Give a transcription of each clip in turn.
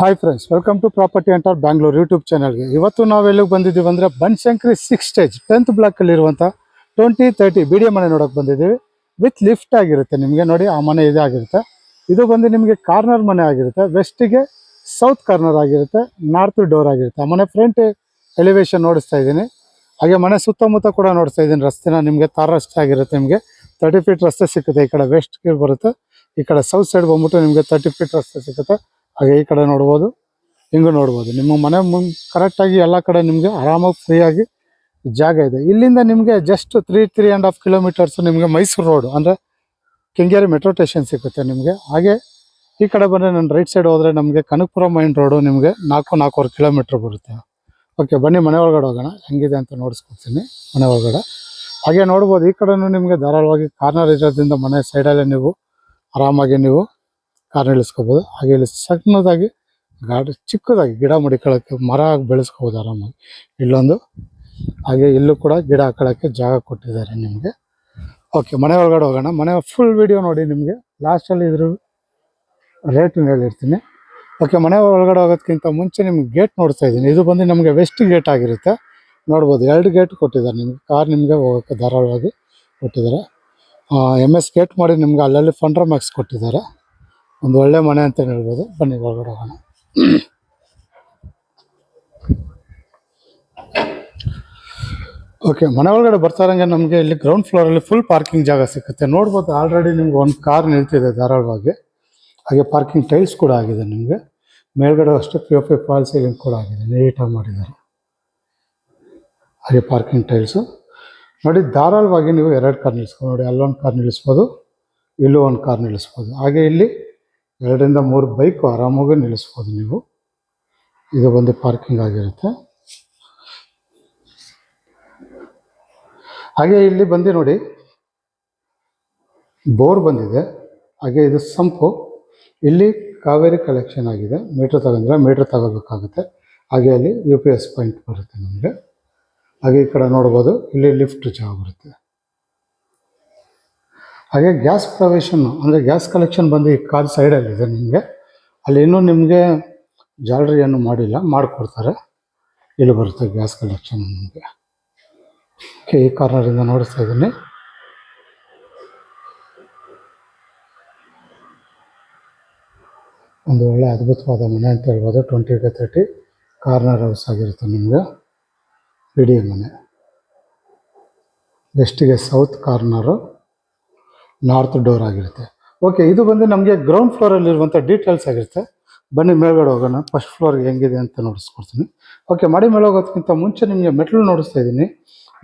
Hi friends, welcome to property hunter Bangalore YouTube ಚಾನಲ್ಗೆ. ಇವತ್ತು ನಾವು ಎಲ್ಲಿಗೆ ಬಂದಿದ್ದೀವಿ ಅಂದರೆ ಬನಶಂಕರಿ 6 ಸ್ಟೇಜ್ 10th ಬ್ಲಾಕಲ್ಲಿರುವಂಥ 2030 ಬಿ ಡಿ ಎ ಮನೆ ನೋಡೋಕೆ ಬಂದಿದ್ದೀವಿ. ವಿತ್ ಲಿಫ್ಟ್ ಆಗಿರುತ್ತೆ. ನಿಮಗೆ ನೋಡಿ ಆ ಮನೆ ಇದೇ ಆಗಿರುತ್ತೆ. ಇದು ಬಂದು ನಿಮಗೆ ಕಾರ್ನರ್ ಮನೆ ಆಗಿರುತ್ತೆ. ವೆಸ್ಟಿಗೆ ಸೌತ್ ಕಾರ್ನರ್ ಆಗಿರುತ್ತೆ, ನಾರ್ತ್ ಡೋರ್ ಆಗಿರುತ್ತೆ. ಆ ಮನೆ ಫ್ರಂಟ್ ಎಲಿವೇಶನ್ ನೋಡಿಸ್ತಾ ಇದ್ದೀನಿ. ಹಾಗೆ ಮನೆ ಸುತ್ತಮುತ್ತ ಕೂಡ ನೋಡಿಸ್ತಾ ಇದ್ದೀನಿ. ರಸ್ತೆನ ನಿಮಗೆ ತಾರ್ ರಸ್ತೆ ಆಗಿರುತ್ತೆ. ನಿಮಗೆ 30 ಫೀಟ್ ರಸ್ತೆ ಸಿಗುತ್ತೆ. ಈ ಕಡೆ ವೆಸ್ಟ್ಗೆ ಬರುತ್ತೆ, ಈ ಕಡೆ ಸೌತ್ ಸೈಡ್ ಬಂದ್ಬಿಟ್ಟು ನಿಮಗೆ 30 ಫೀಟ್ ರಸ್ತೆ ಸಿಗುತ್ತೆ. ಹಾಗೆ ಈ ಕಡೆ ನೋಡ್ಬೋದು, ಹಿಂಗೂ ನೋಡ್ಬೋದು. ನಿಮ್ಮ ಮನೆ ಕರೆಕ್ಟಾಗಿ ಎಲ್ಲ ಕಡೆ ನಿಮಗೆ ಆರಾಮಾಗಿ ಫ್ರೀಯಾಗಿ ಜಾಗ ಇದೆ. ಇಲ್ಲಿಂದ ನಿಮಗೆ ಜಸ್ಟ್ 3.5 ಕಿಲೋಮೀಟರ್ಸ್ ನಿಮಗೆ ಮೈಸೂರು ರೋಡ್ ಅಂದರೆ ಕೆಂಗೇರಿ ಮೆಟ್ರೋ ಸ್ಟೇಷನ್ ಸಿಗುತ್ತೆ ನಿಮಗೆ. ಹಾಗೆ ಈ ಕಡೆ ಬಂದರೆ ನನ್ನ ರೈಟ್ ಸೈಡ್ ಹೋದರೆ ನಮಗೆ ಕನಕಪುರ ಮೈನ್ ರೋಡು ನಿಮಗೆ 4-4.25 ಕಿಲೋಮೀಟ್ರ್ ಬರುತ್ತೆ. ಓಕೆ, ಬನ್ನಿ ಮನೆ ಒಳಗಡೆ ಹೋಗೋಣ. ಹೆಂಗಿದೆ ಅಂತ ನೋಡಿಸ್ಕೊಡ್ತೀನಿ ಮನೆ ಒಳಗಡೆ. ಹಾಗೆ ನೋಡ್ಬೋದು, ಈ ಕಡೆನೂ ನಿಮಗೆ ಧಾರಾಳವಾಗಿ ಕಾರ್ನರ್ ಇರೋದ್ರಿಂದ ಮನೆ ಸೈಡಲ್ಲೇ ನೀವು ಆರಾಮಾಗಿ ನೀವು ಕಾರ್ ಇಳಿಸ್ಕೋಬೋದು. ಹಾಗೆ ಇಲ್ಲಿ ಸಣ್ಣದಾಗಿ ಚಿಕ್ಕದಾಗಿ ಗಿಡ ಮಡಿಕೊಳ್ಳೋಕ್ಕೆ ಮರ ಬೆಳೆಸ್ಕೋಬೋದು ಆರಾಮಾಗಿ. ಇಲ್ಲೊಂದು, ಹಾಗೆ ಇಲ್ಲೂ ಕೂಡ ಗಿಡ ಹಾಕೊಳ್ಳೋಕ್ಕೆ ಜಾಗ ಕೊಟ್ಟಿದ್ದಾರೆ ನಿಮಗೆ. ಓಕೆ, ಮನೆ ಒಳಗಡೆ ಹೋಗೋಣ. ಮನೆ ಫುಲ್ ವಿಡಿಯೋ ನೋಡಿ. ನಿಮಗೆ ಲಾಸ್ಟಲ್ಲಿ ಇದ್ರ ರೇಟನ್ನು ಹೇಳಿರ್ತೀನಿ. ಓಕೆ, ಮನೆ ಒಳಗಡೆ ಹೋಗೋದಕ್ಕಿಂತ ಮುಂಚೆ ನಿಮ್ಗೆ ಗೇಟ್ ನೋಡ್ತಾ ಇದ್ದೀನಿ. ಇದು ಬಂದು ನಮಗೆ ವೆಸ್ಟ್ ಗೇಟ್ ಆಗಿರುತ್ತೆ. ನೋಡ್ಬೋದು, 2 ಗೇಟ್ ಕೊಟ್ಟಿದ್ದಾರೆ ನಿಮಗೆ. ಕಾರ್ ನಿಮಗೆ ಹೋಗೋಕ್ಕೆ ಧಾರಾಳವಾಗಿ ಕೊಟ್ಟಿದ್ದಾರೆ. MS ಗೇಟ್ ಮಾಡಿ ನಿಮ್ಗೆ ಅಲ್ಲಲ್ಲಿ ಫಂಡ್ರ ಮ್ಯಾಕ್ಸ್ ಕೊಟ್ಟಿದ್ದಾರೆ. ಒಂದು ಒಳ್ಳೆ ಮನೆ ಅಂತ ಹೇಳ್ಬೋದು. ಬನ್ನಿ ಒಳಗಡೆ ಹೋಗೋಣ. ಓಕೆ, ಮನೆ ಒಳಗಡೆ ಬರ್ತಾರಂಗೆ ನಮಗೆ ಇಲ್ಲಿ ಗ್ರೌಂಡ್ ಫ್ಲೋರಲ್ಲಿ ಫುಲ್ ಪಾರ್ಕಿಂಗ್ ಜಾಗ ಸಿಗುತ್ತೆ. ನೋಡ್ಬೋದು, ಆಲ್ರೆಡಿ ನಿಮ್ಗೆ ಒಂದು ಕಾರ್ ನಿಲ್ತಿದೆ ಧಾರಾಳವಾಗಿ. ಹಾಗೆ ಪಾರ್ಕಿಂಗ್ ಟೈಲ್ಸ್ ಕೂಡ ಆಗಿದೆ ನಿಮಗೆ. ಮೇಲ್ಗಡೆ ಅಷ್ಟೇ POP ಫಾಲ್ ಸೀಲಿಂಗ್ ಕೂಡ ಆಗಿದೆ, ನೀಟಾಗಿ ಮಾಡಿದ್ದಾರೆ. ಹಾಗೆ ಪಾರ್ಕಿಂಗ್ ಟೈಲ್ಸು ನೋಡಿ, ಧಾರಾಳವಾಗಿ ನೀವು 2 ಕಾರ್ ನಿಲ್ಲಿಸ್ಬೋದು. ನೋಡಿ, ಅಲ್ಲೊಂದು ಕಾರ್ ನಿಲ್ಲಿಸ್ಬೋದು, ಇಲ್ಲೂ ಒಂದು ಕಾರ್ ನಿಲ್ಲಿಸ್ಬೋದು. ಹಾಗೆ ಇಲ್ಲಿ 2-3 ಬೈಕು ಆರಾಮಾಗಿ ನಿಲ್ಲಿಸ್ಬೋದು ನೀವು. ಇದು ಬಂದು ಪಾರ್ಕಿಂಗ್ ಆಗಿರುತ್ತೆ. ಹಾಗೆ ಇಲ್ಲಿ ಬಂದು ನೋಡಿ, ಬೋರ್ ಬಂದಿದೆ. ಹಾಗೆ ಇದು ಸಂಪು. ಇಲ್ಲಿ ಕಾವೇರಿ ಕಲೆಕ್ಷನ್ ಆಗಿದೆ. ಮೀಟ್ರ್ ತಗೊಂಡ್ರೆ ಮೀಟ್ರ್ ತಗೋಬೇಕಾಗುತ್ತೆ. ಹಾಗೆ ಅಲ್ಲಿ UPS ಪಾಯಿಂಟ್ ಬರುತ್ತೆ ನಮಗೆ. ಹಾಗೆ ಈ ಕಡೆ ನೋಡ್ಬೋದು, ಇಲ್ಲಿ ಲಿಫ್ಟ್ ಜಾಗ ಬರುತ್ತೆ. ಹಾಗೆ ಗ್ಯಾಸ್ ಪ್ರೊವಿಷನ್ನು ಅಂದರೆ ಗ್ಯಾಸ್ ಕಲೆಕ್ಷನ್ ಬಂದು ಈ ಕಾರ್ ಸೈಡಲ್ಲಿದೆ ನಿಮಗೆ. ಅಲ್ಲಿ ಇನ್ನೂ ನಿಮಗೆ ಜಾಲರಿಯನ್ನು ಮಾಡಿಲ್ಲ, ಮಾಡಿಕೊಡ್ತಾರೆ. ಇಲ್ಲಿ ಬರುತ್ತೆ ಗ್ಯಾಸ್ ಕಲೆಕ್ಷನ್ ನಿಮಗೆ. ಓಕೆ, ಈ ಕಾರ್ನರಿಂದ ನೋಡಿಸ್ತಾ ಇದ್ದೀನಿ. ಒಂದು ಒಳ್ಳೆ ಅದ್ಭುತವಾದ ಮನೆ ಅಂತ ಹೇಳ್ಬೋದು. 20-30 ಕಾರ್ನರ್ ಹೌಸ್ ಆಗಿರುತ್ತೆ ನಿಮಗೆ. ಇಡೀ ಮನೆ ವೆಸ್ಟಿಗೆ ಸೌತ್ ಕಾರ್ನರು, ನಾರ್ತ್ ಡೋರ್ ಆಗಿರುತ್ತೆ. ಓಕೆ, ಇದು ಬಂದು ನಮಗೆ ಗ್ರೌಂಡ್ ಫ್ಲೋರಲ್ಲಿರುವಂಥ ಡೀಟೇಲ್ಸ್ ಆಗಿರುತ್ತೆ. ಬನ್ನಿ ಮೇಲ್ಗಡೆ ಹೋಗೋಣ. ಫಸ್ಟ್ ಫ್ಲೋರ್ಗೆ ಹೆಂಗಿದೆ ಅಂತ ನೋಡಿಸ್ಕೊಡ್ತೀನಿ. ಓಕೆ, ಮಾಡಿ ಮೇಲೆ ಹೋಗೋದಕ್ಕಿಂತ ಮುಂಚೆ ನಿಮಗೆ ಮೆಟ್ಲು ನೋಡಿಸ್ತಾ ಇದ್ದೀನಿ.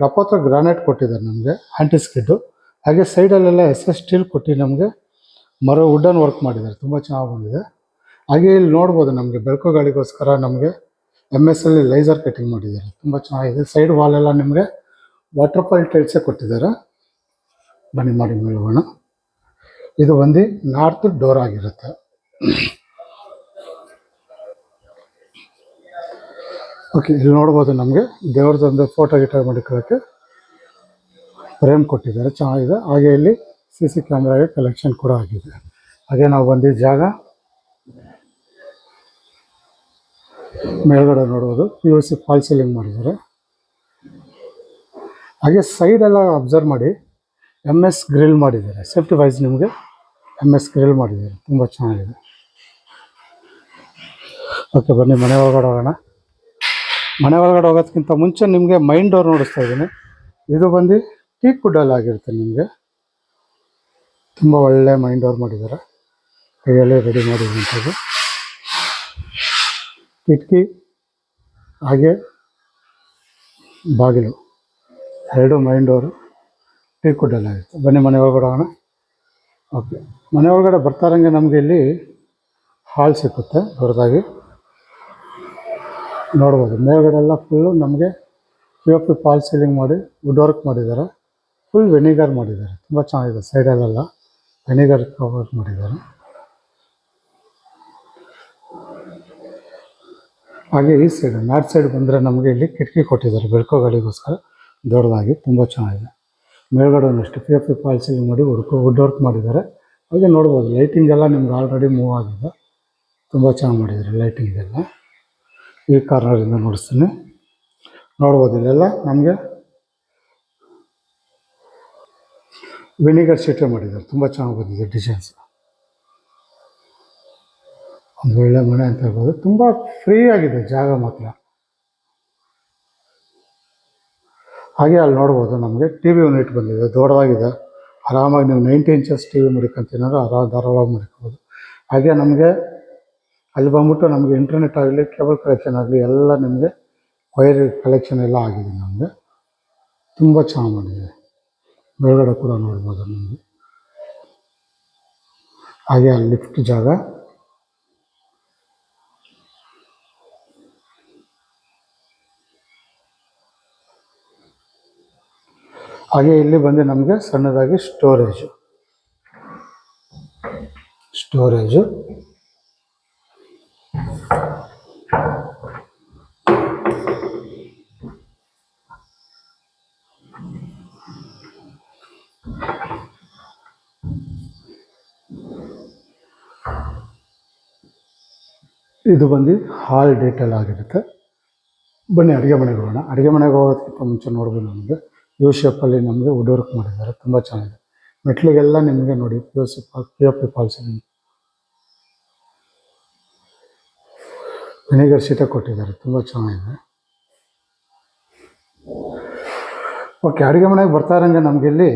ಲಪೋತ್ರ ಗ್ರಾನೈಟ್ ಕೊಟ್ಟಿದ್ದಾರೆ ನಮಗೆ, ಆಂಟಿ ಸ್ಕಿಡ್ಡು. ಹಾಗೆ ಸೈಡಲ್ಲೆಲ್ಲ SS ಸ್ಟೀಲ್ ಕೊಟ್ಟು ನಮಗೆ ಮರ ವುಡನ್ ವರ್ಕ್ ಮಾಡಿದ್ದಾರೆ, ತುಂಬ ಚೆನ್ನಾಗಿ ಬಂದಿದೆ. ಹಾಗೆ ಇಲ್ಲಿ ನೋಡ್ಬೋದು, ನಮಗೆ ಬೆಳಕು ಗಾಳಿಗೋಸ್ಕರ ನಮಗೆ MS ಅಲ್ಲಿ ಲೈಸರ್ ಕಟಿಂಗ್ ಮಾಡಿದ್ದಾರೆ, ತುಂಬ ಚೆನ್ನಾಗಿದೆ. ಸೈಡ್ ವಾಲೆಲ್ಲ ನಿಮಗೆ ವಾಟರ್ಫಾಲ್ ಟೈಲ್ಸೇ ಕೊಟ್ಟಿದ್ದಾರೆ. ಬನ್ನಿ ಮಾಡಿ ಮೇಲೆ ಹೋಗೋಣ. ಇದು ಒಂದು ನಾರ್ತ್ ಡೋರ್ ಆಗಿರುತ್ತೆ. ಓಕೆ, ಇಲ್ಲಿ ನೋಡ್ಬೋದು, ನಮಗೆ ದೇವ್ರದ್ದೊಂದು ಫೋಟೋ ಗಿಟೋ ಮಾಡಿಕೊಳ್ಳೋಕ್ಕೆ ಫ್ರೇಮ್ ಕೊಟ್ಟಿದ್ದಾರೆ, ಚೆನ್ನಾಗಿದೆ. ಹಾಗೆ ಇಲ್ಲಿ CC ಕ್ಯಾಮ್ರಾಗೆ ಕಲೆಕ್ಷನ್ ಕೂಡ ಆಗಿದೆ. ಹಾಗೆ ನಾವು ಬಂದಿದ್ದ ಜಾಗ ಮೇಲ್ಗಡೆ ನೋಡ್ಬೋದು, POC ಫಾಲ್ ಸೀಲಿಂಗ್ ಮಾಡಿದ್ದಾರೆ. ಹಾಗೆ ಸೈಡೆಲ್ಲ ಅಬ್ಸರ್ವ್ ಮಾಡಿ MS ಗ್ರಿಲ್ ಮಾಡಿದ್ದಾರೆ. ಸೇಫ್ಟಿ ವೈಸ್ ನಿಮಗೆ MS ಗ್ರಿಲ್ ಮಾಡಿದ್ದಾರೆ, ತುಂಬ ಚೆನ್ನಾಗಿದೆ. ಓಕೆ, ಬನ್ನಿ ಮನೆ ಒಳಗಡೆ ಹೋಗೋಣ. ಮನೆ ಒಳಗಡೆ ಹೋಗೋದಕ್ಕಿಂತ ಮುಂಚೆ ನಿಮಗೆ ಮೈನ್ ಡೋರ್ ನೋಡಿಸ್ತಾ ಇದ್ದೀನಿ. ಇದು ಬಂದು ಟೀಕ್ ವುಡ್ಡಲ್ಲಿ ಆಗಿರುತ್ತೆ ನಿಮಗೆ. ತುಂಬ ಒಳ್ಳೆ ಮೈನ್ ಡೋರ್ ಮಾಡಿದ್ದಾರೆ, ಕೈಯಲ್ಲೇ ರೆಡಿ ಮಾಡಿರುವಂಥದ್ದು. ಕಿಟಕಿ ಹಾಗೆ ಬಾಗಿಲು 2 ಮೈನ್ ಡೋರು ಟೀಕ್ ವುಡ್ಡಲ್ಲಿ ಆಗಿರುತ್ತೆ. ಬನ್ನಿ ಮನೆ ಒಳಗಡೆ ಹೋಗೋಣ. ಓಕೆ, ಮನೆ ಒಳಗಡೆ ಬರ್ತಾರಂಗೆ ನಮಗೆ ಇಲ್ಲಿ ಹಾಲ್ ಸಿಗುತ್ತೆ ದೊಡ್ಡದಾಗಿ. ನೋಡ್ಬೋದು, ಮೇಲ್ಗಡೆ ಎಲ್ಲ ಫುಲ್ಲು ನಮಗೆ POP ಫಾಲ್ ಸೀಲಿಂಗ್ ಮಾಡಿ ವುಡ್ ವರ್ಕ್ ಮಾಡಿದ್ದಾರೆ. ಫುಲ್ ವೆನಿಗರ್ ಮಾಡಿದ್ದಾರೆ, ತುಂಬ ಚೆನ್ನಾಗಿದೆ. ಸೈಡಲ್ಲೆಲ್ಲ ವೆನಿಗರ್ ಕವರ್ ಮಾಡಿದ್ದಾರೆ. ಹಾಗೆ ಈ ಸೈಡ್ ನಾರ್ತ್ ಸೈಡ್ ಬಂದರೆ ನಮಗೆ ಇಲ್ಲಿ ಕಿಟಕಿ ಕೊಟ್ಟಿದ್ದಾರೆ ಬೆಳಕು ಗಾಳಿಗೋಸ್ಕರ ದೊಡ್ಡದಾಗಿ, ತುಂಬ ಚೆನ್ನಾಗಿದೆ. ಮೇಲ್ಗಡೆ ಒಂದಷ್ಟು POP ಫಾಲ್ ಸೀಲಿಂಗ್ ಮಾಡಿ ವುಡ್ ವರ್ಕ್ ಮಾಡಿದ್ದಾರೆ. ಹಾಗೆ ನೋಡ್ಬೋದು, ಲೈಟಿಂಗ್ ಎಲ್ಲ ನಿಮ್ಗೆ ಆಲ್ರೆಡಿ ಮೂವ್ ಆಗಿದೆ. ತುಂಬ ಚೆನ್ನಾಗಿ ಮಾಡಿದ್ದಾರೆ ಲೈಟಿಂಗ್ ಎಲ್ಲ. ಈ ಕಾರ್ನರಿಂದ ನೋಡಿಸ್ತೀನಿ. ನೋಡ್ಬೋದು ಇಲ್ಲೆಲ್ಲ ನಮಗೆ ವಿನಿಗರ್ ಶೀಟೇ ಮಾಡಿದ್ದಾರೆ. ತುಂಬ ಚೆನ್ನಾಗಿ ಬಂದಿದೆ ಡಿಸೈನ್ಸ್. ಒಂದು ಒಳ್ಳೆ ಮನೆ ಅಂತ ಹೇಳ್ಬೋದು. ತುಂಬ ಫ್ರೀ ಆಗಿದೆ ಜಾಗ ಮಾತ್ರ. ಹಾಗೆ ಅಲ್ಲಿ ನೋಡ್ಬೋದು ನಮಗೆ ಟಿ ವಿ ಯೂನಿಟ್ ಬಂದಿದೆ, ದೊಡ್ಡದಾಗಿದೆ. ಆರಾಮಾಗಿ ನೀವು 90 ಇಂಚಸ್ ಟಿ ವಿ ಮಡಿಕೊಂತೀನಾದ್ರು ಧಾರಾಳವಾಗಿ ಮಡಿಕೋಬೋದು. ಹಾಗೆ ನಮಗೆ ಅಲ್ಲಿ ಬಂದ್ಬಿಟ್ಟು ನಮಗೆ ಇಂಟರ್ನೆಟ್ ಆಗಲಿ, ಕೇಬಲ್ ಕಲೆಕ್ಷನ್ ಆಗಲಿ ಎಲ್ಲ ನಿಮಗೆ ವೈರ್ ಕಲೆಕ್ಷನ್ ಎಲ್ಲ ಆಗಿದೆ ನಮಗೆ. ತುಂಬ ಚೆನ್ನಾಗಿ ಮಾಡಿದೆ. ಮೇಲ್ಗಡೆ ಕೂಡ ನೋಡ್ಬೋದು ನಮಗೆ. ಹಾಗೆ ಅಲ್ಲಿ ಲಿಫ್ಟ್ ಜಾಗ. ಹಾಗೆ ಇಲ್ಲಿ ಬಂದು ನಮಗೆ ಸಣ್ಣದಾಗಿ ಸ್ಟೋರೇಜು. ಇದು ಬಂದು ಹಾಲ್ ಡೀಟೇಲ್ ಆಗಿರುತ್ತೆ. ಬನ್ನಿ ಅಡುಗೆ ಮನೆಗೆ ಹೋಗೋಣ. ಅಡುಗೆ ಮನೆಗೆ ಹೋಗೋದಕ್ಕಿಂತ ಮುಂಚೆ ನೋಡ್ಬೋದು ನಮಗೆ ಯು ಶೇಪಲ್ಲಿ ನಮಗೆ ವುಡ್ ವರ್ಕ್ ಮಾಡಿದ್ದಾರೆ. ತುಂಬ ಚೆನ್ನಾಗಿದೆ. ಮೆಟ್ಲಿಗೆಲ್ಲ ನಿಮಗೆ ನೋಡಿ POP ಫಾಲ್ಸ್ ವಿನಿಗರ್ ಶೀಟೇ ಕೊಟ್ಟಿದ್ದಾರೆ. ತುಂಬ ಚೆನ್ನಾಗಿದೆ. ಓಕೆ, ಅಡುಗೆ ಮನೆಗೆ ಬರ್ತಾ ಇರೋಂಗೆ ನಮಗೆ ಇಲ್ಲಿ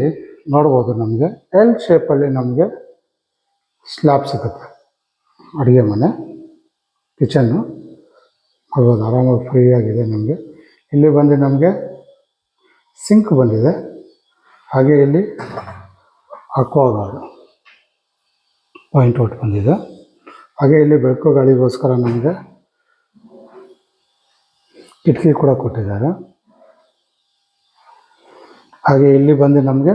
ನೋಡ್ಬೋದು ನಮಗೆ ಎಲ್ ಶೇಪಲ್ಲಿ ನಮಗೆ ಸ್ಲ್ಯಾಬ್ ಸಿಗುತ್ತೆ. ಅಡುಗೆ ಮನೆ ಕಿಚನ್ನು ನೋಡ್ಬೋದು, ಆರಾಮಾಗಿ ಫ್ರೀ ಆಗಿದೆ ನಮಗೆ. ಇಲ್ಲಿ ಬಂದು ನಮಗೆ ಸಿಂಕ್ ಬಂದಿದೆ. ಹಾಗೆ ಇಲ್ಲಿ ಅಕ್ವಾಗಾರ್ಡ್ ಪಾಯಿಂಟ್ ಔಟ್ ಬಂದಿದೆ. ಹಾಗೆ ಇಲ್ಲಿ ಬೆಳಕು ಗಾಳಿಗೋಸ್ಕರ ನಮಗೆ ಕಿಟಕಿ ಕೂಡ ಕೊಟ್ಟಿದ್ದಾರೆ. ಹಾಗೆ ಇಲ್ಲಿ ಬಂದು ನಮಗೆ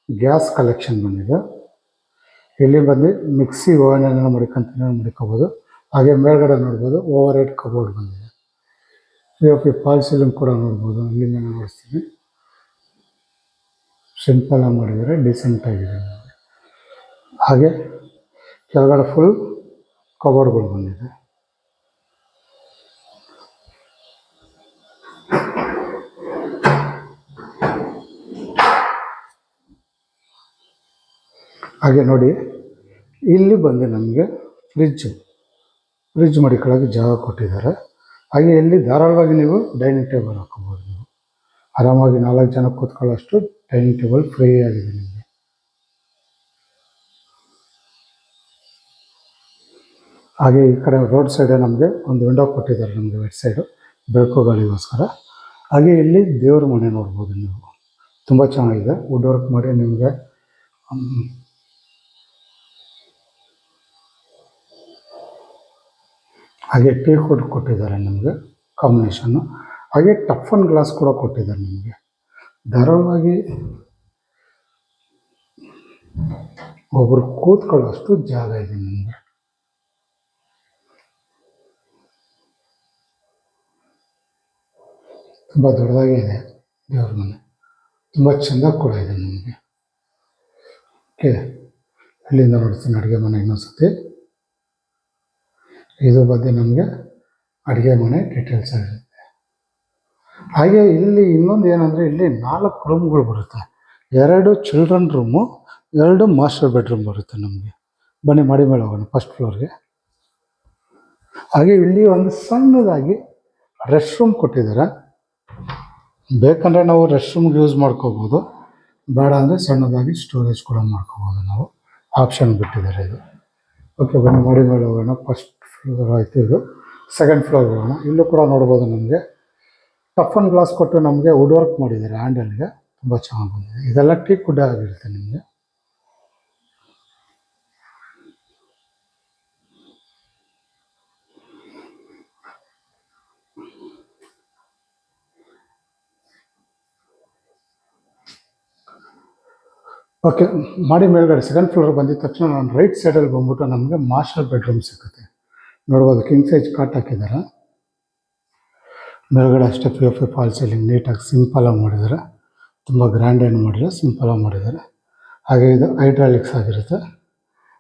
ಗ್ಯಾಸ್ ಕಲೆಕ್ಷನ್ ಬಂದಿದೆ. ಇಲ್ಲಿ ಬಂದು ಮಿಕ್ಸಿ ಓವನ್ ಮಡಿಕೋಬೋದು. ಹಾಗೆ ಮೇಲ್ಗಡೆ ನೋಡ್ಬೋದು ಓವರ್ ಹೆಡ್ ಕಬೋರ್ಡ್ ಬಂದಿದೆ. POP ಫಾಲ್ ಸೀಲಿಂಗ್ ಕೂಡ ನೋಡ್ಬೋದು. ಇಲ್ಲಿಂದ ನಾನು ನೋಡಿಸ್ತೀನಿ. ಸಿಂಪಲಾಗಿ ಮಾಡಿದರೆ ಡಿಸೆಂಟ್ ಆಗಿದೆ. ಹಾಗೆ ಕೆಳಗಡೆ ಫುಲ್ ಕಬೋರ್ಡ್ಗಳು ಬಂದಿದೆ. ಹಾಗೆ ನೋಡಿ ಇಲ್ಲಿ ಬಂದು ನಮಗೆ ಫ್ರಿಜ್ ಮಡಿಕೊಳ್ಳೋಕ್ಕೆ ಜಾಗ ಕೊಟ್ಟಿದ್ದಾರೆ. ಹಾಗೆ ಇಲ್ಲಿ ಧಾರಾಳವಾಗಿ ನೀವು ಡೈನಿಂಗ್ ಟೇಬಲ್ ಹಾಕೋಬೋದು. ನೀವು ಆರಾಮಾಗಿ 4 ಜನ ಕೂತ್ಕೊಳ್ಳೋಷ್ಟು ಡೈನಿಂಗ್ ಟೇಬಲ್ ಫ್ರೀ ಆಗಿದೆ ನಿಮಗೆ. ಹಾಗೆ ಈ ಕಡೆ ರೋಡ್ ಸೈಡೇ ನಮಗೆ ಒಂದು ವಿಂಡೋ ಕೊಟ್ಟಿದ್ದಾರೆ ನಮಗೆ ವೆಟ್ ಸೈಡು, ಬೆಳಕು ಗಾಳಿಗೋಸ್ಕರ. ಹಾಗೆ ಇಲ್ಲಿ ದೇವ್ರ ಮನೆ ನೋಡ್ಬೋದು ನೀವು. ತುಂಬ ಚೆನ್ನಾಗಿದೆ. ವುಡ್ ವರ್ಕ್ ಮಾಡಿ ನಿಮಗೆ ಹಾಗೆ ಟೀಕ್ ವುಡ್ ಕೊಟ್ಟಿದ್ದಾರೆ ನಮಗೆ ಕಾಂಬಿನೇಷನ್ನು. ಹಾಗೆ ಟಫನ್ ಗ್ಲಾಸ್ ಕೂಡ ಕೊಟ್ಟಿದ್ದಾರೆ ನಿಮಗೆ. ಧಾರಾಳವಾಗಿ ಒಬ್ಬರು ಕೂತ್ಕೊಳ್ಳೋಷ್ಟು ಜಾಗ ಇದೆ ನಿಮಗೆ. ತುಂಬ ದೊಡ್ಡದಾಗಿ ಇದೆ ದೇವ್ರ ಮನೆ. ತುಂಬ ಚೆಂದ ಕೂಡ ಇದೆ ನಿಮಗೆ. ಓಕೆ, ಇಲ್ಲಿಂದ ನೋಡ್ತೀನಿ ಅಡುಗೆ ಮನೆ ಇನ್ನೊಂದ್ಸತಿ. ಇದು ಬಗ್ಗೆ ನಮಗೆ ಅಡುಗೆ ಮನೆ ಡೀಟೇಲ್ಸ್ ಆಗಿರುತ್ತೆ. ಹಾಗೆ ಇಲ್ಲಿ ಇನ್ನೊಂದು ಏನಂದರೆ ಇಲ್ಲಿ 4 ರೂಮ್ಗಳು ಬರುತ್ತೆ. 2 ಚಿಲ್ಡ್ರನ್ ರೂಮು, 2 ಮಾಸ್ಟರ್ ಬೆಡ್ರೂಮ್ ಬರುತ್ತೆ ನಮಗೆ. ಬನ್ನಿ ಮಾಡಿ ಮೇಲೆ ಹೋಗೋಣ ಫಸ್ಟ್ ಫ್ಲೋರ್ಗೆ. ಹಾಗೆ ಇಲ್ಲಿ ಒಂದು ಸಣ್ಣದಾಗಿ ರೆಸ್ಟ್ ರೂಮ್ ಕೊಟ್ಟಿದ್ದಾರೆ. ಬೇಕಂದರೆ ನಾವು ರೆಸ್ಟ್ ರೂಮ್ಗೆ ಯೂಸ್ ಮಾಡ್ಕೋಬೋದು, ಬೇಡ ಅಂದರೆ ಸಣ್ಣದಾಗಿ ಸ್ಟೋರೇಜ್ ಕೂಡ ಮಾಡ್ಕೋಬೋದು. ನಾವು ಆಪ್ಷನ್ ಬಿಟ್ಟಿದ್ದಾರೆ ಇದು. ಓಕೆ, ಬನ್ನಿ ಮಾಡಿ ಮೇಲೆ ಹೋಗೋಣ. ಫಸ್ಟ್ ಫ್ಲೋರ್ ಆಯಿತು, ಇದು ಸೆಕೆಂಡ್ ಫ್ಲೋರ್ಗೆ ಹೋಗೋಣ. ಇಲ್ಲೂ ಕೂಡ ನೋಡ್ಬೋದು ನಮಗೆ ಟಫನ್ ಗ್ಲಾಸ್ ಕೊಟ್ಟು ನಮಗೆ ವುಡ್ ವರ್ಕ್ ಮಾಡಿದ್ದಾರೆ ಹ್ಯಾಂಡಲ್ಗೆ. ತುಂಬ ಚೆನ್ನಾಗಿ ಬಂದಿದೆ. ಇದೆಲ್ಲ ಟೀಕ್ ವುಡ್ ಆಗಿರುತ್ತೆ ನಿಮಗೆ. ಓಕೆ, ಮಾಡಿ ಮೇಲ್ಗಡೆ ಸೆಕೆಂಡ್ ಫ್ಲೋರ್ ಬಂದಿದ ತಕ್ಷಣ ನಾನು ರೈಟ್ ಸೈಡಲ್ಲಿ ಬಂದ್ಬಿಟ್ಟು ನಮಗೆ ಮಾಸ್ಟರ್ ಬೆಡ್ರೂಮ್ ಸಿಗುತ್ತೆ. ನೋಡ್ಬೋದು ಕಿಂಗ್ ಸೈಜ್ ಕಾಟ್ ಹಾಕಿದ್ದಾರೆ. ಮೇಲ್ಗಡೆ ಅಷ್ಟೇ POP ಫಾಲ್ ಸೀಲಿಂಗ್ ನೀಟಾಗಿ ಸಿಂಪಲಾಗಿ ಮಾಡಿದ್ದಾರೆ. ತುಂಬ ಗ್ರ್ಯಾಂಡ್ ಏನು ಮಾಡಿಲ್ಲ, ಸಿಂಪಲಾಗಿ ಮಾಡಿದ್ದಾರೆ. ಹಾಗೆ ಇದು ಹೈಡ್ರಾಲಿಕ್ಸ್ ಆಗಿರುತ್ತೆ.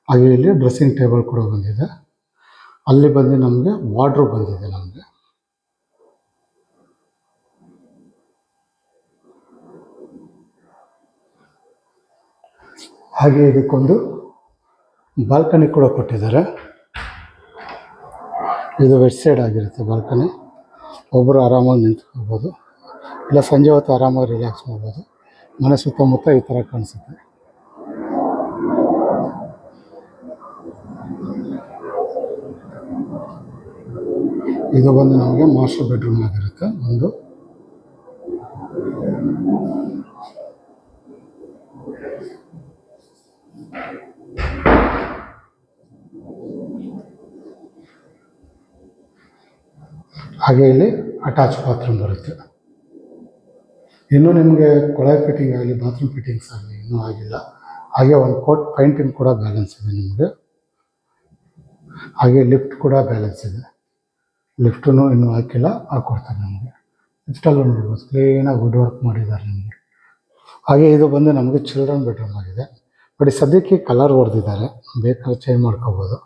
ಹಾಗೆ ಇಲ್ಲಿ ಡ್ರೆಸ್ಸಿಂಗ್ ಟೇಬಲ್ ಕೂಡ ಬಂದಿದೆ. ಅಲ್ಲಿ ಬಂದು ನಮಗೆ ವಾರ್ಡ್ರೋಬ್ ಬಂದಿದೆ ನಮಗೆ. ಹಾಗೆ ಇದಕ್ಕೊಂದು ಬಾಲ್ಕನಿ ಕೂಡ ಕೊಟ್ಟಿದ್ದಾರೆ. ಇದು ವೆಸ್ಟ್ ಸೈಡ್ ಆಗಿರುತ್ತೆ ಬಾಲ್ಕನಿ. ಒಬ್ಬರು ಆರಾಮಾಗಿ ನಿಂತ್ಕೋಬೋದು, ಇಲ್ಲ ಸಂಜೆ ಹೊತ್ತು ಆರಾಮಾಗಿ ರಿಲ್ಯಾಕ್ಸ್ ಮಾಡ್ಬೋದು. ಮನೆ ಸುತ್ತಮುತ್ತ ಈ ಥರ ಕಾಣಿಸುತ್ತೆ. ಇದು ಬಂದು ನಮಗೆ ಮಾಸ್ಟರ್ ಬೆಡ್ರೂಮ್ ಆಗಿರುತ್ತೆ ಒಂದು. ಹಾಗೆ ಇಲ್ಲಿ ಅಟ್ಯಾಚ್ ಬಾತ್ರೂಮ್ ಬರುತ್ತೆ. ಇನ್ನೂ ನಿಮಗೆ ಕೊಳಾಯಿ ಫಿಟ್ಟಿಂಗ್ ಆಗಲಿ ಬಾತ್ರೂಮ್ ಫಿಟ್ಟಿಂಗ್ಸ್ ಆಗಲಿ ಇನ್ನೂ ಆಗಿಲ್ಲ. ಹಾಗೆ ಒಂದು ಕೋಟ್ ಪೈಂಟಿಂಗ್ ಕೂಡ ಬ್ಯಾಲೆನ್ಸ್ ಇದೆ ನಿಮಗೆ. ಹಾಗೆ ಲಿಫ್ಟ್ ಕೂಡ ಬ್ಯಾಲೆನ್ಸ್ ಇದೆ. ಲಿಫ್ಟೂ ಇನ್ನೂ ಹಾಕಿಲ್ಲ, ಹಾಕ್ಕೊಡ್ತಾರೆ ನಮಗೆ. ಲಿಫ್ಟಲ್ಲೂ ನೋಡ್ಬೋದು ಕ್ಲೀನಾಗಿ ವುಡ್ ವರ್ಕ್ ಮಾಡಿದ್ದಾರೆ ನಿಮಗೆ. ಹಾಗೆ ಇದು ಬಂದು ನಮಗೆ ಚಿಲ್ಡ್ರನ್ ಬೆಡ್ರೂಮ್ ಆಗಿದೆ. ಬಟ್ ಸದ್ಯಕ್ಕೆ ಕಲರ್ ಹೊಡೆದಿದ್ದಾರೆ, ಬೇಕಾದ್ರೆ ಚೇಂಜ್ ಮಾಡ್ಕೋಬೋದು.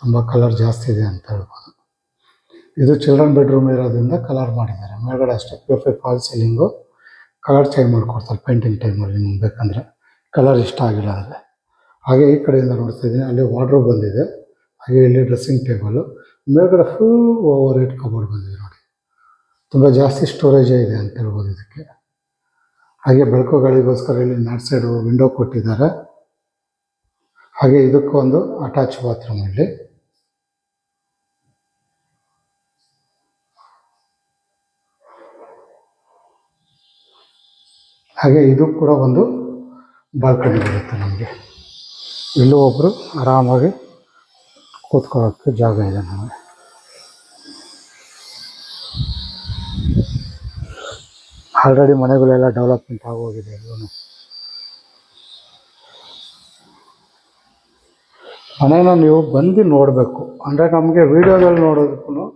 ತುಂಬ ಕಲರ್ ಜಾಸ್ತಿ ಇದೆ ಅಂತ ಹೇಳ್ಬೋದು. ಇದು ಚಿಲ್ಡ್ರನ್ ಬೆಡ್ರೂಮ್ ಇರೋದ್ರಿಂದ ಕಲರ್ ಮಾಡಿದ್ದಾರೆ. ಮೇಲ್ಗಡೆ ಅಷ್ಟೇ P fall ceiling. Colour change ಮಾಡ್ಕೊಡ್ತಾರೆ ಪೇಂಟಿಂಗ್ ಟೈಮಲ್ಲಿ ನಿಮ್ಗೆ ಬೇಕಂದರೆ, ಕಲರ್ ಇಷ್ಟ ಆಗಿಲ್ಲ ಅಂದರೆ. ಹಾಗೆ ಈ ಕಡೆಯಿಂದ ನೋಡ್ತಾ ಇದ್ದೀನಿ, ಅಲ್ಲಿ ವಾರ್ಡ್ರೋಬ್ ಬಂದಿದೆ. ಹಾಗೆ ಇಲ್ಲಿ ಡ್ರೆಸ್ಸಿಂಗ್ ಟೇಬಲು. ಮೇಲ್ಗಡೆ ಫುಲ್ ಓವರ್ ಹೆಡ್ ಕಬೋರ್ಡ್ ಬಂದಿದೆ ನೋಡಿ. ತುಂಬ ಜಾಸ್ತಿ ಸ್ಟೋರೇಜೇ ಇದೆ ಅಂತ ಹೇಳ್ಬೋದು ಇದಕ್ಕೆ. ಹಾಗೆ ಬೆಳಕು ಗಾಳಿಗೋಸ್ಕರ ಇಲ್ಲಿ ನಾರ್ತ್ ಸೈಡು ವಿಂಡೋ ಕೊಟ್ಟಿದ್ದಾರೆ. ಹಾಗೆ ಇದಕ್ಕೊಂದು ಅಟ್ಯಾಚ್ ಬಾತ್ರೂಮ್ ಇಲ್ಲಿ. ಹಾಗೆ ಇದು ಕೂಡ ಒಂದು ಬಾಲ್ಕನಿ ಬರುತ್ತೆ ನಮಗೆ. ಇಲ್ಲೂ ಒಬ್ಬರು ಆರಾಮಾಗಿ ಕೂತ್ಕೊಳ್ಳೋಕ್ಕೆ ಜಾಗ ಇದೆ ನಮಗೆ. ಆಲ್ರೆಡಿ ಮನೆಗಳೆಲ್ಲ ಡೆವಲಪ್ಮೆಂಟ್ ಆಗೋಗಿದೆ ಎಲ್ಲೂ. ಮನೇನ ನೀವು ಬಂದು ನೋಡಬೇಕು. ಅಂದರೆ ನಮಗೆ ವೀಡಿಯೋದಲ್ಲಿ ನೋಡೋದಕ್ಕೂ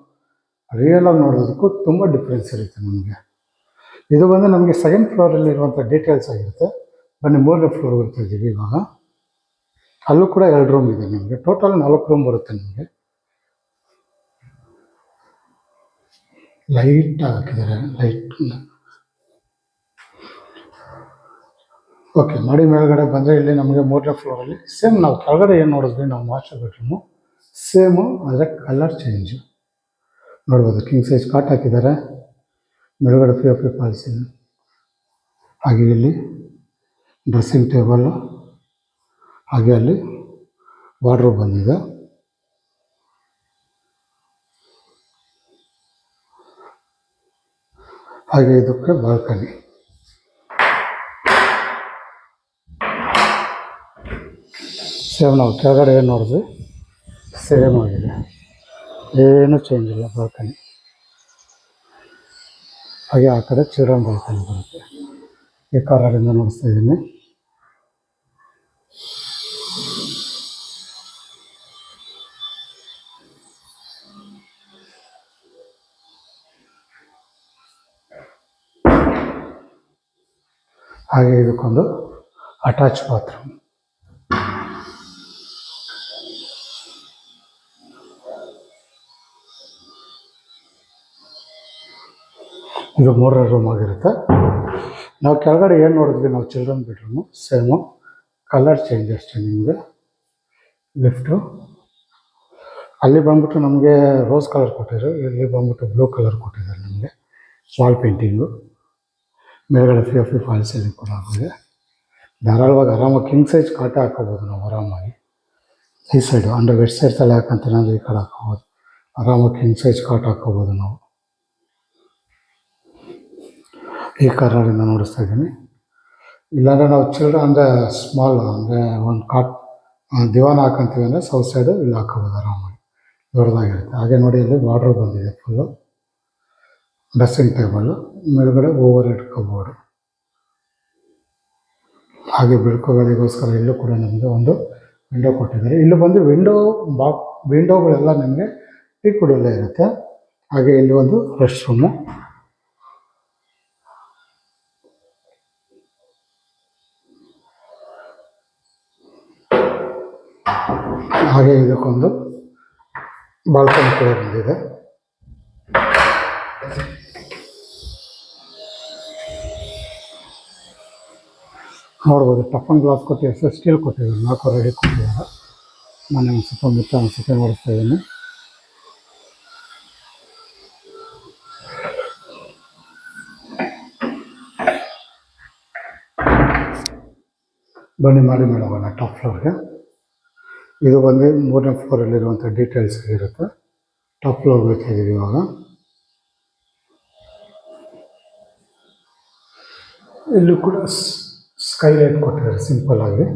ರಿಯಲಾಗಿ ನೋಡೋದಕ್ಕೂ ತುಂಬ ಡಿಫ್ರೆನ್ಸ್ ಇರುತ್ತೆ ನಮಗೆ. ಇದು ಬಂದು ನಮಗೆ ಸೆಕೆಂಡ್ ಫ್ಲೋರಲ್ಲಿರುವಂಥ ಡೀಟೇಲ್ಸ್ ಆಗಿರುತ್ತೆ. ಬನ್ನಿ 3ನೇ ಫ್ಲೋರ್ ಬರ್ತಾ ಇದ್ದೀವಿ ಇವಾಗ. ಅಲ್ಲೂ ಕೂಡ 2 ರೂಮ್ ಇದೆ ನಿಮಗೆ. ಟೋಟಲ್ 4 ರೂಮ್ ಬರುತ್ತೆ ನಿಮಗೆ. ಲೈಟ್ ಹಾಕಿದ್ದಾರೆ, ಲೈಟ್. ಓಕೆ, ಮಾಡಿ ಮೇಲ್ಗಡೆ ಬಂದರೆ ಇಲ್ಲಿ ನಮಗೆ 3ನೇ ಫ್ಲೋರಲ್ಲಿ ಸೇಮ್ ನಾವು ಕೆಳಗಡೆ ಏನು ನೋಡಿದ್ವಿ ನಾವು ಮಾಸ್ಟರ್ ಬೆಡ್ರೂಮು ಸೇಮು, ಆದರೆ ಕಲರ್ ಚೇಂಜು ನೋಡ್ಬೋದು. ಕಿಂಗ್ ಸೈಜ್ ಕಾಟ್ ಹಾಕಿದ್ದಾರೆ. ಮೇಲ್ಗಡೆ ಪಿ ಪಾಲಿಸಿ. ಹಾಗೆ ಇಲ್ಲಿ ಡ್ರೆಸ್ಸಿಂಗ್ ಟೇಬಲ್ಲು. ಹಾಗೆ ಅಲ್ಲಿ ವಾರ್ಡ್ರೋಬ್ ಬಂದಿದೆ. ಹಾಗೆ ಇದಕ್ಕೆ ಬಾಲ್ಕನಿ. ಸೇಮ್ ನಾವು ಕೆಳಗಡೆ ಏನು ನೋಡಿದ್ವಿ ಸೇಮ್ ಆಗಿದೆ, ಏನೂ ಚೇಂಜ್ ಇಲ್ಲ ಬಾಲ್ಕನಿ. ಹಾಗೆ ಆ ಕಡೆ ಚಿಲ್ಡ್ರನ್ ಬಾಲ್ಕನಿ ಬರುತ್ತೆ. ಈ ಕಾರ್ನರಿಂದ ನೋಡಿಸ್ತಾ ಇದ್ದೀನಿ. ಹಾಗೆ ಇದಕ್ಕೊಂದು ಅಟ್ಯಾಚ್ ಬಾತ್ರೂಮ್. ಇದು 3ನೇ ರೂಮ್ ಆಗಿರುತ್ತೆ. ನಾವು ಕೆಳಗಡೆ ಏನು ನೋಡಿದ್ವಿ ನಾವು children bedroom same, colour change ಅಷ್ಟೇ ನಿಮಗೆ. ಲಿಫ್ಟು ಅಲ್ಲಿ ಬಂದ್ಬಿಟ್ಟು ನಮಗೆ ರೋಸ್ ಕಲರ್ ಕೊಟ್ಟಿದ್ರು, ಇಲ್ಲಿ ಬಂದ್ಬಿಟ್ಟು ಬ್ಲೂ ಕಲರ್ ಕೊಟ್ಟಿದ್ದಾರೆ ನಮಗೆ. Wall painting. ಮೇಲ್ಗಡೆ ಪಿ ಫಾಲ್ ಸೀಲಿಂಗ್ ಕೂಡ ಆಗಿದೆ. ಧಾರಾಳವಾಗಿ ಆರಾಮಾಗಿ ಕಿಂಗ್ ಸೈಜ್ ಕಾಟ ಹಾಕೋಬೋದು ನಾವು ಆರಾಮಾಗಿ. ಈ ಸೈಡು ಅಂದರೆ ವೆಸ್ಟ್ ಸೈಡ್ ತಲೆ ಹಾಕಂತೀನಿ ಅಂದರೆ ಈ ಕಡೆ ಹಾಕೋಬೋದು. ಆರಾಮಾಗಿ ಕಿಂಗ್ ಸೈಜ್ ಕಾಟ್ ಹಾಕೋಬೋದು ನಾವು. ಈ ಕಾರ್ನರಿಂದ ನೋಡಿಸ್ತಾ ಇದ್ದೀನಿ. ಇಲ್ಲಾಂದರೆ ನಾವು ಚಿಲ್ಡ್ರನ್ ಅಂದರೆ ಸ್ಮಾಲ್ ಅಂದರೆ ಒಂದು ಕಾಟ್ ದಿವಾನ ಹಾಕೊಂತೀವಿ ಅಂದರೆ ಸೌತ್ ಸೈಡು ಇಲ್ಲಿ ಹಾಕೋಬೋದು ಆರಾಮಾಗಿ, ದೊಡ್ಡದಾಗಿರುತ್ತೆ. ಹಾಗೆ ನೋಡಿ ಇಲ್ಲಿ ವಾರ್ಡ್ರೋಬ್ ಬಂದಿದೆ ಫುಲ್ಲು. ಡ್ರೆಸ್ಸಿಂಗ್ ಟೇಬಲ್ಲು, ಮೇಲ್ಗಡೆ ಓವರ್ ಹೆಡ್ ಕಬೋರ್ಡು. ಹಾಗೆ ಬೆಳಕುಗಳಿಗೋಸ್ಕರ ಇಲ್ಲೂ ಕೂಡ ನಮಗೆ ಒಂದು ವಿಂಡೋ ಕೊಟ್ಟಿದ್ದಾರೆ. ಇಲ್ಲಿ ಬಂದು ವಿಂಡೋಗಳೆಲ್ಲ ನಿಮಗೆ ಟೀಕುಡಲ್ಲೇ ಇರುತ್ತೆ. ಹಾಗೆ ಇಲ್ಲಿ ಒಂದು ರೆಸ್ಟ್ ರೂಮು. ಹಾಗೆ ಇದಕ್ಕೊಂದು ಬಾಲ್ಕನಿ ಕೂಡ ಬಂದಿದೆ. ನೋಡ್ಬೋದು ಟಫನ್ ಗ್ಲಾಸ್ ಕೊಟ್ಟಿದ್ದಾರೆ, ಸ್ಟೀಲ್ ಕೊಟ್ಟಿದ್ದಾರೆ, 4 ರೆಡಿ ಕೊಟ್ಟಿದ್ದಾರೆ. ಮನೆ ಒಂದು ಸುತ್ತಮುತ್ತ ಅನಿಸುತ್ತೆ ನೋಡಿಸ್ತಾ ಇದ್ದೀನಿ. ಬನ್ನಿ ಮಾಡಿ ಮಾಡೋಣ ಟಾಪ್ ಫ್ಲೋರ್ಗೆ. ಇದು ಬಂದು 3ನೇ ಫ್ಲೋರಲ್ಲಿರುವಂಥ ಡೀಟೇಲ್ಸ್ ಇರುತ್ತೆ. ಟಾಪ್ ಫ್ಲೋರ್ ಬೇಕಾಗಿದ್ದೀವಿ ಇವಾಗ. ಇಲ್ಲೂ ಕೂಡ ಸ್ಕೈ ಲೈಟ್ ಕೊಟ್ಟಿದ್ದಾರೆ ಸಿಂಪಲ್ ಆಗಿ,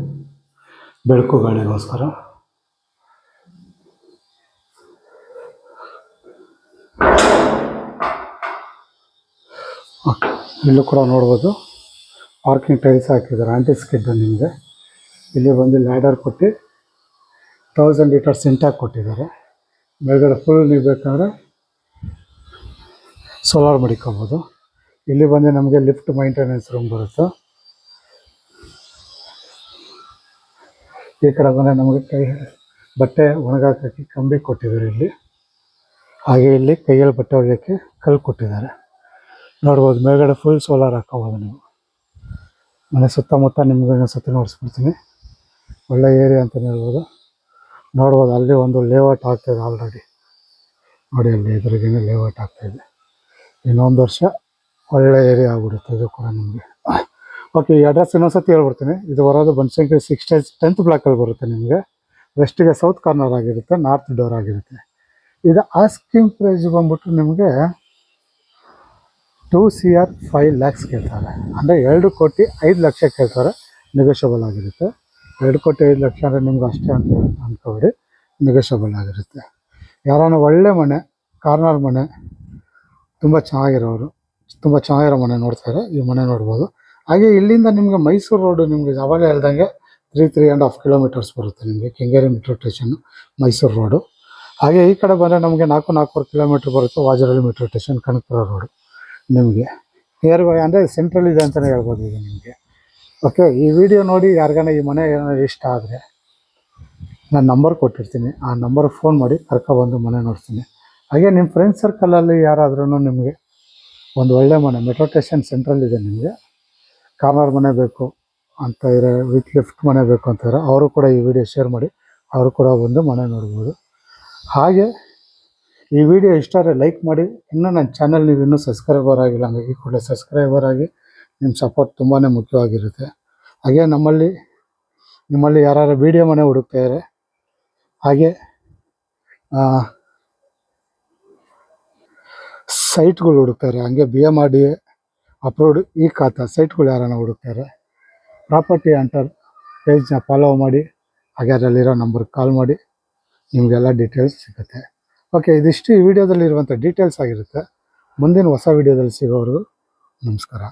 ಬೆಳಕು ಗಾಳಿಗೋಸ್ಕರ. ಇಲ್ಲೂ ಕೂಡ ನೋಡ್ಬೋದು ಪಾರ್ಕಿಂಗ್ ಟೈಲ್ಸ್ ಹಾಕಿದ್ದಾರೆ, ಆಂಟಿ ಸ್ಕಿಡ್ ನಿಮಗೆ. ಇಲ್ಲಿ ಬಂದು ಲ್ಯಾಡರ್ ಕೊಟ್ಟು 1000 ಲೀಟರ್ ಸಿಂಟ್ಯಾಕ್ ಕೊಟ್ಟಿದ್ದಾರೆ. ಮೇಲ್ಗಡೆ ಫುಲ್ ನೀವು ಬೇಕಾದ್ರೆ ಸೋಲಾರ್ ಮಡಿಕೋಬೋದು. ಇಲ್ಲಿ ಬಂದು ನಮಗೆ ಲಿಫ್ಟ್ ಮೈಂಟೆನೆನ್ಸ್ ರೂಮ್ ಬರುತ್ತೆ. ಈ ಕಡೆ ಬಂದರೆ ನಮಗೆ ಬಟ್ಟೆ ಒಣಗಾಕಕ್ಕೆ ಕಂಬಿ ಕೊಟ್ಟಿದ್ದಾರೆ ಇಲ್ಲಿ. ಹಾಗೆ ಇಲ್ಲಿ ಕೈಯಲ್ಲಿ ಬಟ್ಟೆ ಒಗೆಯೋಕ್ಕೆ ಕಲ್ಲು ಕೊಟ್ಟಿದ್ದಾರೆ. ನೋಡ್ಬೋದು ಮೇಲ್ಗಡೆ ಫುಲ್ ಸೋಲಾರ್ ಹಾಕೋಬೋದು ನೀವು. ಮನೆ ಸುತ್ತಮುತ್ತ ನಿಮ್ಗೆ ಸತಿ ನೋಡಿಸ್ಬಿಡ್ತೀನಿ. ಒಳ್ಳೆ ಏರಿಯಾ ಅಂತಲೇ ಹೇಳ್ಬೋದು. ನೋಡ್ಬೋದು ಅಲ್ಲಿ ಒಂದು ಲೇಔಟ್ ಆಗ್ತಾಯಿದೆ ಆಲ್ರೆಡಿ. ನೋಡಿ ಅಲ್ಲಿ ಎದುರಿಗೇನೆ ಲೇಔಟ್ ಆಗ್ತಾಯಿದೆ. ಇನ್ನೊಂದು ವರ್ಷ ಒಳ್ಳೆ ಏರಿಯಾ ಆಗ್ಬಿಡುತ್ತೆ ಇದು ಕೂಡ ನಿಮಗೆ. ಓಕೆ, ಈ ಅಡ್ರೆಸ್ ಇನ್ನೊಂದ್ಸತಿ ಹೇಳ್ಬಿಡ್ತೀನಿ. ಇದು ಬರೋದು ಬನಶಂಕರಿ 6 ಸ್ಟೇಜ್ 10th ಬ್ಲಾಕಲ್ಲಿ ಬರುತ್ತೆ ನಿಮಗೆ. ವೆಸ್ಟಿಗೆ ಸೌತ್ ಕಾರ್ನರ್ ಆಗಿರುತ್ತೆ, ನಾರ್ತ್ ಡೋರ್ ಆಗಿರುತ್ತೆ. ಇದು ಆಸ್ಕಿಂಗ್ ಪ್ರೈಸ್ ಬಂದ್ಬಿಟ್ಟು ನಿಮಗೆ 2 CR 5 lakhs ಕೇಳ್ತಾರೆ. ಅಂದರೆ 2,05,00,000 ಕೇಳ್ತಾರೆ. ನೆಗೋಷಿಯಬಲ್ ಆಗಿರುತ್ತೆ. 2,05,00,000 ಅಂದರೆ ನಿಮ್ಗೆ ಅಷ್ಟೇ ಅಂತ ಅಂದ್ಕೊಬೇಡಿ, ನೆಗೋಷಿಯಬಲ್ ಆಗಿರುತ್ತೆ. ಯಾರಾನ ಒಳ್ಳೆ ಮನೆ, ಕಾರ್ನರ್ ಮನೆ, ತುಂಬ ಚೆನ್ನಾಗಿರೋ ಮನೆ ನೋಡ್ತಾರೆ, ಈ ಮನೆ ನೋಡ್ಬೋದು. ಹಾಗೆ ಇಲ್ಲಿಂದ ನಿಮಗೆ ಮೈಸೂರು ರೋಡು ನಿಮಗೆ ಯಾವಾಗಲೇ ಹೇಳ್ದಂಗೆ 3.5 ಕಿಲೋಮೀಟರ್ಸ್ ಬರುತ್ತೆ ನಿಮಗೆ. Kengeri metro station Mysuru road. ಹಾಗೆ ಈ ಕಡೆ ಬಂದರೆ ನಮಗೆ 4-4.5 ಕಿಲೋಮೀಟ್ರ್ ಬರುತ್ತೆ Vajarahalli metro station, Kanakapura road ನಿಮಗೆ ನಿಯರ್ ಬೈ. ಅಂದರೆ ಸೆಂಟ್ರಲ್ ಇದೆ ಅಂತಲೇ ಹೇಳ್ಬೋದು ಈಗ ನಿಮಗೆ. ಓಕೆ, ಈ ವಿಡಿಯೋ ನೋಡಿ ಯಾರಿಗಾನ ಈ ಮನೆ ಏನಾದ್ರು ಇಷ್ಟ ಆದರೆ ನಾನು ನಂಬರ್ ಕೊಟ್ಟಿರ್ತೀನಿ, ಆ ನಂಬರ್ಗೆ ಫೋನ್ ಮಾಡಿ ಕರ್ಕೊಬಂದು ಮನೆ ನೋಡ್ತೀನಿ. ಹಾಗೆ ನಿಮ್ಮ ಫ್ರೆಂಡ್ಸ್ ಸರ್ಕಲಲ್ಲಿ ಯಾರಾದ್ರೂ ನಿಮಗೆ ಒಂದು ಒಳ್ಳೆ ಮನೆ ಮೆಟ್ರೋ ಸ್ಟೇಷನ್ ಸೆಂಟ್ರಲ್ ಇದೆ, ನಿಮಗೆ ಕಾರ್ನರ್ ಮನೆ ಬೇಕು ಅಂತ ಇದ್ರೆ, ವಿತ್ ಲಿಫ್ಟ್ ಮನೆ ಬೇಕು ಅಂತಾರೆ, ಅವರು ಕೂಡ ಈ ವಿಡಿಯೋ ಶೇರ್ ಮಾಡಿ, ಅವರು ಕೂಡ ಬಂದು ಮನೆ ನೋಡ್ಬೋದು. ಹಾಗೆ ಈ ವಿಡಿಯೋ ಇಷ್ಟ ಆದರೆ ಲೈಕ್ ಮಾಡಿ. ಇನ್ನೂ ನನ್ನ ಚಾನಲ್ ನೀವು ಇನ್ನೂ ಸಬ್ಸ್ಕ್ರೈಬರ್ ಆಗಿಲ್ಲ ಅಂದರೆ ಈ ಕೂಡಲೇ ಸಬ್ಸ್ಕ್ರೈಬರ್ ಆಗಿ. ನಿಮ್ಮ ಸಪೋರ್ಟ್ ತುಂಬಾ ಮುಖ್ಯವಾಗಿರುತ್ತೆ. ಹಾಗೆ ನಿಮ್ಮಲ್ಲಿ ಯಾರು ವಿಡಿಯೋ ಮನೆ ಹುಡುಕ್ತಾಯಿದ್ದಾರೆ, ಹಾಗೆ ಸೈಟ್ಗಳು ಹುಡುಕ್ತಾರೆ, ಹಂಗೆ BMRDA ಅಪ್ರೂವ್ಡ್ ಈ ಖಾತಾ ಸೈಟ್ಗಳು ಯಾರನ್ನ ಹುಡುಕ್ತಾರೆ, ಪ್ರಾಪರ್ಟಿ ಹಂಟರ್ ಪೇಜ್ನ ಫಾಲೋ ಮಾಡಿ. ಹಾಗೆ ಅದರಲ್ಲಿರೋ ನಂಬರ್ಗೆ ಕಾಲ್ ಮಾಡಿ, ನಿಮಗೆಲ್ಲ ಡೀಟೇಲ್ಸ್ ಸಿಗುತ್ತೆ. ಓಕೆ, ಇದಿಷ್ಟು ಈ ವಿಡಿಯೋದಲ್ಲಿರುವಂಥ ಡೀಟೇಲ್ಸ್ ಆಗಿರುತ್ತೆ. ಮುಂದಿನ ಹೊಸ ವಿಡಿಯೋದಲ್ಲಿ ಸಿಗೋವರೆಗೂ ನಮಸ್ಕಾರ.